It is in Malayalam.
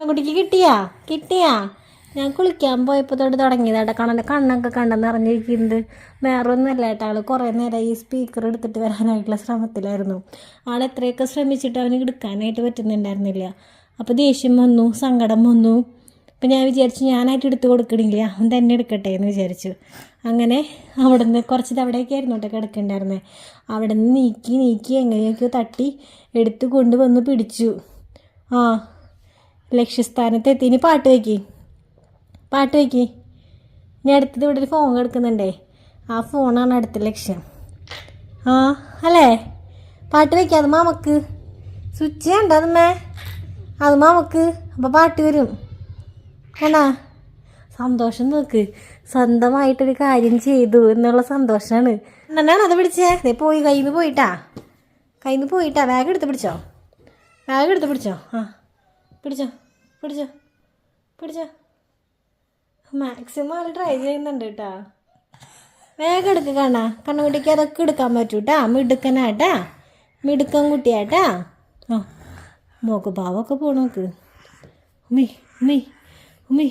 കുട്ടിക്ക് കിട്ടിയാ ഞാൻ കുളിക്കാൻ പോയപ്പോൾ തൊട്ട് തുടങ്ങിയതാട്ടെ കണ്ണൻ്റെ കണ്ണൊക്കെ കണ്ടെന്ന് അറിഞ്ഞിരിക്കുന്നത്. വേറെ ഒന്നുമല്ല ഏട്ടാ, ആൾ കുറേ നേരം ഈ സ്പീക്കർ എടുത്തിട്ട് വരാനായിട്ടുള്ള ശ്രമത്തിലായിരുന്നു. ആൾ എത്രയൊക്കെ ശ്രമിച്ചിട്ട് അവന് എടുക്കാനായിട്ട് പറ്റുന്നുണ്ടായിരുന്നില്ല. അപ്പോൾ ദേഷ്യം വന്നു, സങ്കടം വന്നു. അപ്പം ഞാൻ വിചാരിച്ചു ഞാനായിട്ട് എടുത്ത് കൊടുക്കണില്ല, അവൻ തന്നെ എടുക്കട്ടെ എന്ന് വിചാരിച്ചു. അങ്ങനെ അവിടെ നിന്ന് കുറച്ച് അവിടെയൊക്കെ ആയിരുന്നു കേട്ടോ കിടക്കണ്ടായിരുന്നേ. അവിടെ നിന്ന് നീക്കി എങ്ങനെയൊക്കെയോ തട്ടി എടുത്ത് കൊണ്ടുവന്ന് പിടിച്ചു. ആ ലക്ഷ്യസ്ഥാനത്ത് എത്തി. ഇനി പാട്ട് വയ്ക്കി ഞാൻ അടുത്തത് ഇവിടെ ഒരു ഫോൺ കിടക്കുന്നുണ്ടേ, ആ ഫോണാണ് അടുത്ത ലക്ഷ്യം. ആ അല്ലേ, പാട്ട് വയ്ക്കാം. അത് മാമക്ക് സ്വിച്ച് ഉണ്ട്, അത് മാമക്ക്. അപ്പോൾ പാട്ട് വരും എന്നാ സന്തോഷം. നോക്ക്, സ്വന്തമായിട്ടൊരു കാര്യം ചെയ്തു എന്നുള്ള സന്തോഷമാണ്. എന്നാണ് അത് പിടിച്ചേ? അതേ പോയി, കയ്യിൽ നിന്ന് പോയിട്ടാ. ബാഗ് എടുത്ത് പിടിച്ചോ. ആ പിടിച്ചോ. മാക്സിമം ആൾ ട്രൈ ചെയ്യുന്നുണ്ട് കേട്ടാ. വേഗം എടുക്കുക കണ്ണുകുട്ടിക്ക് അതൊക്കെ എടുക്കാൻ പറ്റൂട്ടാ. മിടുക്കൻ കുട്ടിയാട്ടാ. ആ മോക്ക് പാവൊക്കെ പോണോക്ക്. ഉമ്മി